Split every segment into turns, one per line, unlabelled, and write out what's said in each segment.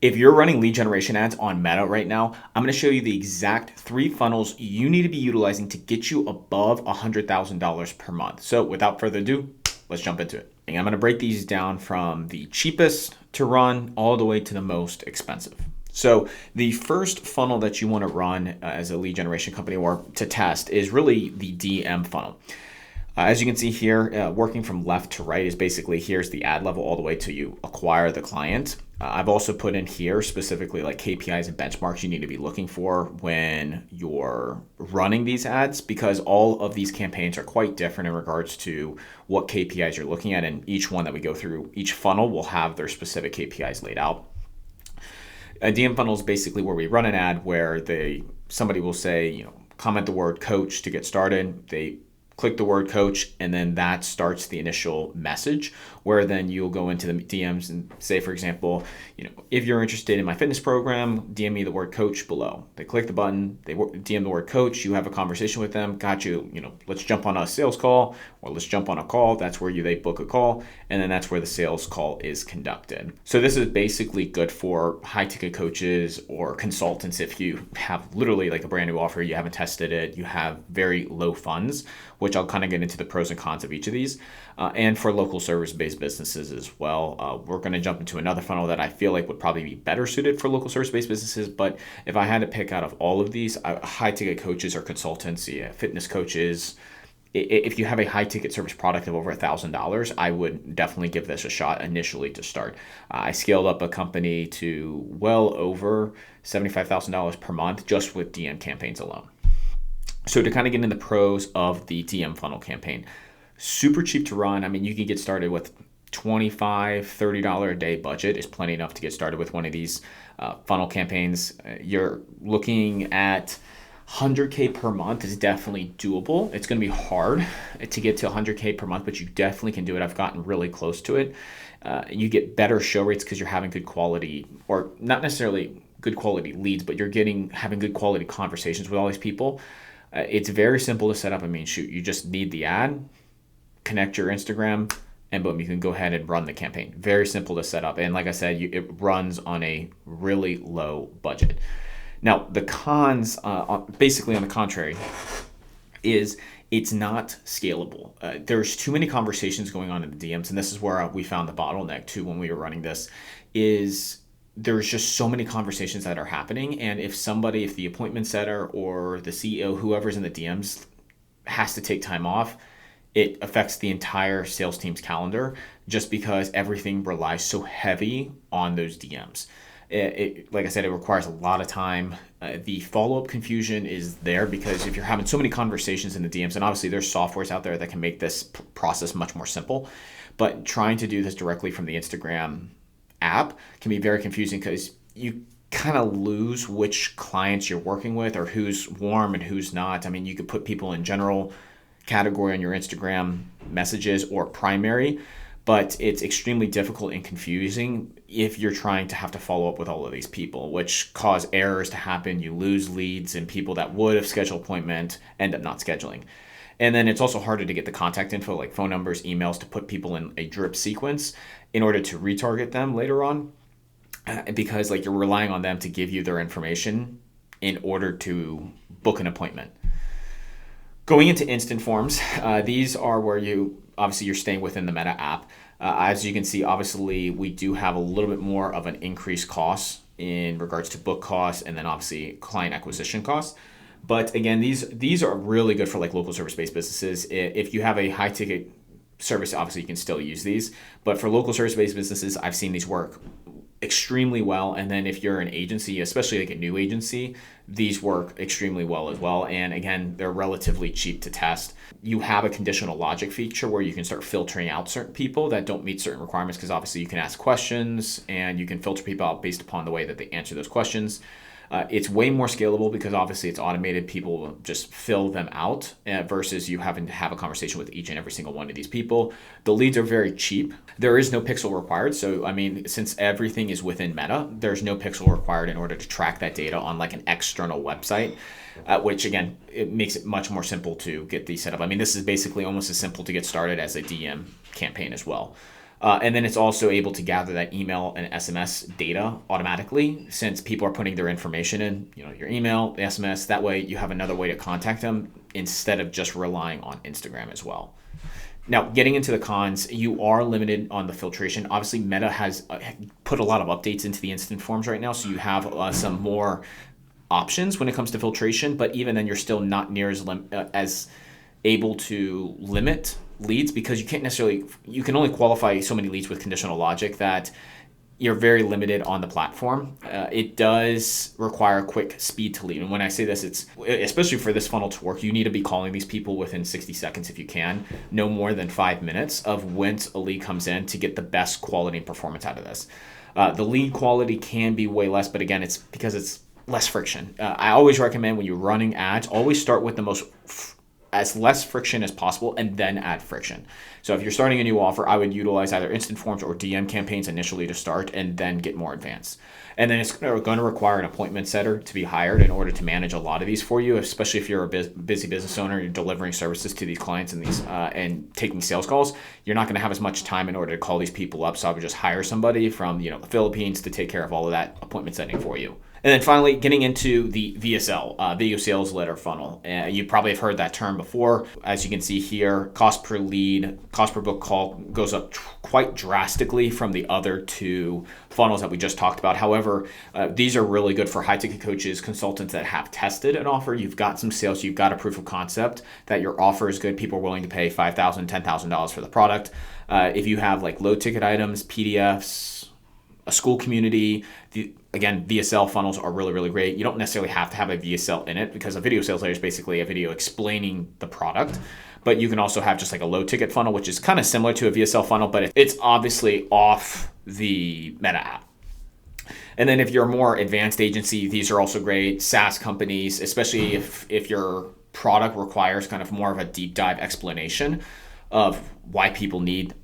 If you're running lead generation ads on Meta right now, I'm going to show you the exact 3 funnels you need to be utilizing to get you above $100,000 per month. So without further ado, let's jump into it. I'm going to break these down from the cheapest to run all the way to the most expensive. So the first funnel that you want to run as a lead generation company or to test is really the DM funnel. As you can see here, working from left to right is basically here's the ad level all the way till you acquire the client. I've also put in here specifically like KPIs and benchmarks you need to be looking for when you're running these ads, because all of these campaigns are quite different in regards to what KPIs you're looking at. And each one that we go through, each funnel will have their specific KPIs laid out. A DM funnel is basically where we run an ad where somebody will say, comment the word coach to get started. They click the word coach, and then that starts the initial message, where then you'll go into the DMs and say, for example, if you're interested in my fitness program, DM me the word coach below. They click the button, they DM the word coach, you have a conversation with them, got you, let's jump on a sales call, or let's jump on a call. That's where they book a call, and then that's where the sales call is conducted. So this is basically good for high ticket coaches or consultants. If you have literally like a brand new offer, you haven't tested it, you have very low funds, which I'll kind of get into the pros and cons of each of these, and for local service-based businesses as well. We're going to jump into another funnel that I feel like would probably be better suited for local service-based businesses, but if I had to pick out of all of these, high-ticket coaches or consultants, fitness coaches, if you have a high-ticket service product of over $1,000, I would definitely give this a shot initially to start. I scaled up a company to well over $75,000 per month just with DM campaigns alone. So to kind of get into the pros of the DM funnel campaign, super cheap to run. I mean, you can get started with $25, $30 a day budget is plenty enough to get started with one of these funnel campaigns. You're looking at 100K per month is definitely doable. It's going to be hard to get to 100K per month, but you definitely can do it. I've gotten really close to it. You get better show rates because you're having good quality, or not necessarily good quality leads, but you're having good quality conversations with all these people. It's very simple to set up. I mean, you just need the ad, connect your Instagram, and boom, you can go ahead and run the campaign. Very simple to set up. And like I said, it runs on a really low budget. Now, the cons, basically on the contrary, is it's not scalable. There's too many conversations going on in the DMs, and this is where we found the bottleneck too when we were running this, is there's just so many conversations that are happening. And if the appointment setter or the CEO, whoever's in the DMs, has to take time off, it affects the entire sales team's calendar just because everything relies so heavy on those DMs. Like I said, it requires a lot of time. The follow-up confusion is there because if you're having so many conversations in the DMs, and obviously there's softwares out there that can make this process much more simple, but trying to do this directly from the Instagram app can be very confusing because you kind of lose which clients you're working with or who's warm and who's not. I mean, you could put people in general category on your Instagram messages or primary, but it's extremely difficult and confusing if you're trying to have to follow up with all of these people, which cause errors to happen. You lose leads, and people that would have scheduled an appointment end up not scheduling. And then it's also harder to get the contact info, like phone numbers, emails, to put people in a drip sequence in order to retarget them later on, because you're relying on them to give you their information in order to book an appointment. Going into instant forms, these are where you're staying within the Meta app. As you can see, obviously, we do have a little bit more of an increased cost in regards to book costs and then obviously client acquisition costs. But again, these are really good for local service-based businesses. If you have a high-ticket service, obviously you can still use these. But for local service-based businesses, I've seen these work extremely well. And then if you're an agency, especially a new agency, these work extremely well as well. And again, they're relatively cheap to test. You have a conditional logic feature where you can start filtering out certain people that don't meet certain requirements, because obviously you can ask questions and you can filter people out based upon the way that they answer those questions. It's way more scalable because obviously it's automated. People will just fill them out versus you having to have a conversation with each and every single one of these people. The leads are very cheap. There is no pixel required. So, I mean, since everything is within Meta, there's no pixel required in order to track that data on an external website, which again, it makes it much more simple to get these set up. I mean, this is basically almost as simple to get started as a DM campaign as well. And then it's also able to gather that email and SMS data automatically, since people are putting their information in, your email, the SMS. That way you have another way to contact them instead of just relying on Instagram as well. Now, getting into the cons, you are limited on the filtration. Obviously, Meta has put a lot of updates into the instant forms right now, so you have some more options when it comes to filtration, but even then you're still not near as able to limit leads, because you can only qualify so many leads with conditional logic that you're very limited on the platform. It does require quick speed to lead. And when I say this, it's especially for this funnel to work, you need to be calling these people within 60 seconds if you can, no more than 5 minutes of once a lead comes in, to get the best quality and performance out of this. The lead quality can be way less, but again, it's because it's less friction. I always recommend when you're running ads, always start with as less friction as possible and then add friction. So if you're starting a new offer, I would utilize either instant forms or DM campaigns initially to start and then get more advanced. And then it's going to require an appointment setter to be hired in order to manage a lot of these for you, especially if you're a busy business owner, you're delivering services to these clients and taking sales calls. You're not going to have as much time in order to call these people up. So I would just hire somebody from the Philippines to take care of all of that appointment setting for you. And then finally, getting into the VSL, video sales letter funnel. You probably have heard that term before. As you can see here, cost per lead, cost per book call goes up quite drastically from the other two funnels that we just talked about. However, these are really good for high-ticket coaches, consultants that have tested an offer. You've got some sales, you've got a proof of concept that your offer is good. People are willing to pay $5,000, $10,000 for the product. If you have like low-ticket items, PDFs, a school community, again, VSL funnels are really, really great. You don't necessarily have to have a VSL in it, because a video sales layer is basically a video explaining the product. But you can also have just like a low ticket funnel, which is kind of similar to a VSL funnel, but it's obviously off the Meta app. And then if you're a more advanced agency, these are also great. SaaS companies, especially if your product requires kind of more of a deep dive explanation of why people need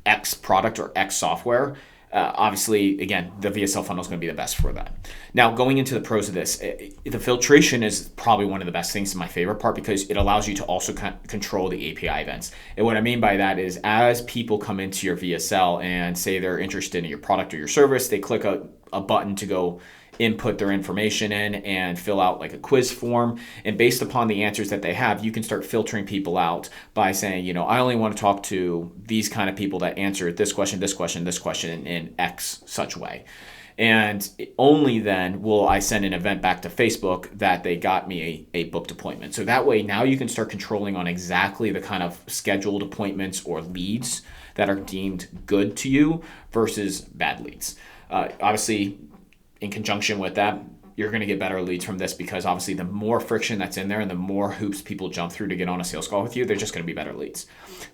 X product or X software. Obviously, again, the VSL funnel is going to be the best for that. Now, going into the pros of this, the filtration is probably one of the best things, my favorite part, because it allows you to also control the API events. And what I mean by that is, as people come into your VSL and say they're interested in your product or your service, they click a button to go input their information in and fill out like a quiz form. And based upon the answers that they have, you can start filtering people out by saying, I only want to talk to these kind of people that answer this question, this question, this question in X such way. And only then will I send an event back to Facebook that they got me a booked appointment. So that way, now you can start controlling on exactly the kind of scheduled appointments or leads that are deemed good to you versus bad leads. Obviously, in conjunction with that, you're going to get better leads from this, because obviously the more friction that's in there and the more hoops people jump through to get on a sales call with you, they're just going to be better leads.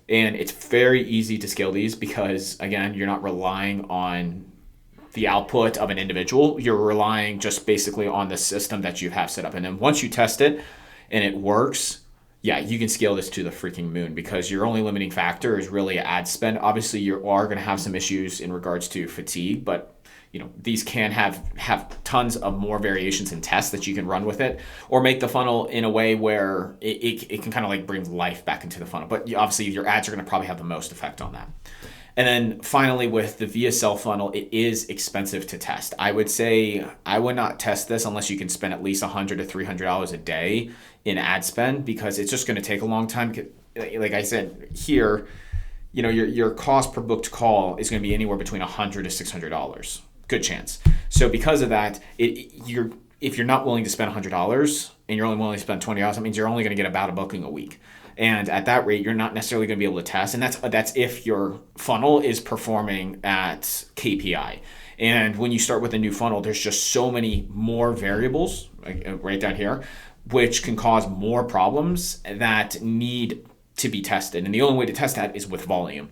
And it's very easy to scale these because, again, you're not relying on the output of an individual. You're relying just basically on the system that you have set up. And then once you test it and it works, yeah, you can scale this to the freaking moon, because your only limiting factor is really ad spend. Obviously, you are going to have some issues in regards to fatigue, but these can have tons of more variations and tests that you can run with it, or make the funnel in a way where it can kind of like bring life back into the funnel. But obviously your ads are going to probably have the most effect on that. And then finally, with the VSL funnel, it is expensive to test. I would say I would not test this unless you can spend at least $100 to $300 a day in ad spend, because it's just going to take a long time. Like I said here, your cost per booked call is going to be anywhere between $100 to $600. Good chance. So because of that, if you're not willing to spend $100 and you're only willing to spend $20, that means you're only going to get about a booking a week. And at that rate, you're not necessarily going to be able to test. And that's if your funnel is performing at KPI. And when you start with a new funnel, there's just so many more variables, right down here, which can cause more problems that need to be tested. And the only way to test that is with volume.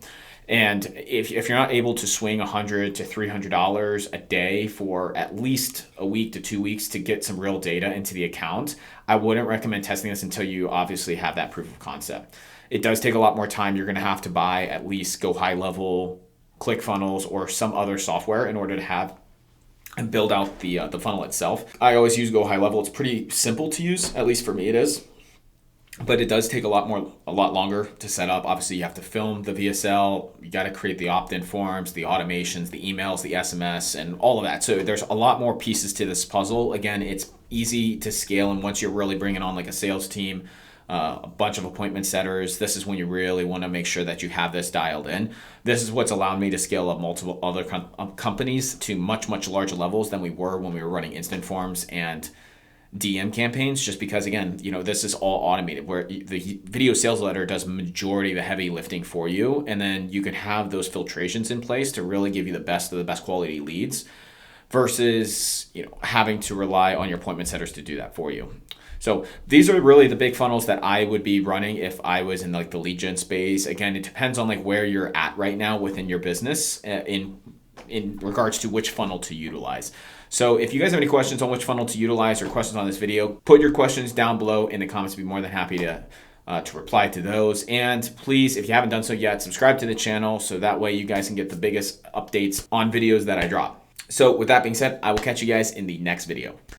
And if you're not able to swing $100 to $300 a day for at least a week to 2 weeks to get some real data into the account, I wouldn't recommend testing this until you obviously have that proof of concept. It does take a lot more time. You're going to have to buy at least Go High Level, ClickFunnels, or some other software in order to have and build out the funnel itself. I always use Go High Level. It's pretty simple to use, at least for me it is. but it does take a lot longer to set up. Obviously, you have to film the VSL, you got to create the opt-in forms, the automations, the emails, the SMS, and all of that. So there's a lot more pieces to this puzzle. Again, it's easy to scale, and once you're really bringing on like a sales team, a bunch of appointment setters, this is when you really want to make sure that you have this dialed in. This is what's allowed me to scale up multiple other companies to much larger levels than we were when we were running instant forms and DM campaigns, just because, again, this is all automated, where the video sales letter does majority of the heavy lifting for you, and then you can have those filtrations in place to really give you the best of the best quality leads versus having to rely on your appointment setters to do that for you. So these are really the big funnels that I would be running if I was in like the lead gen space. Again, it depends on like where you're at right now within your business in regards to which funnel to utilize. So if you guys have any questions on which funnel to utilize or questions on this video, put your questions down below in the comments. I'd be more than happy to reply to those. And please, if you haven't done so yet, subscribe to the channel so that way you guys can get the biggest updates on videos that I drop. So with that being said, I will catch you guys in the next video.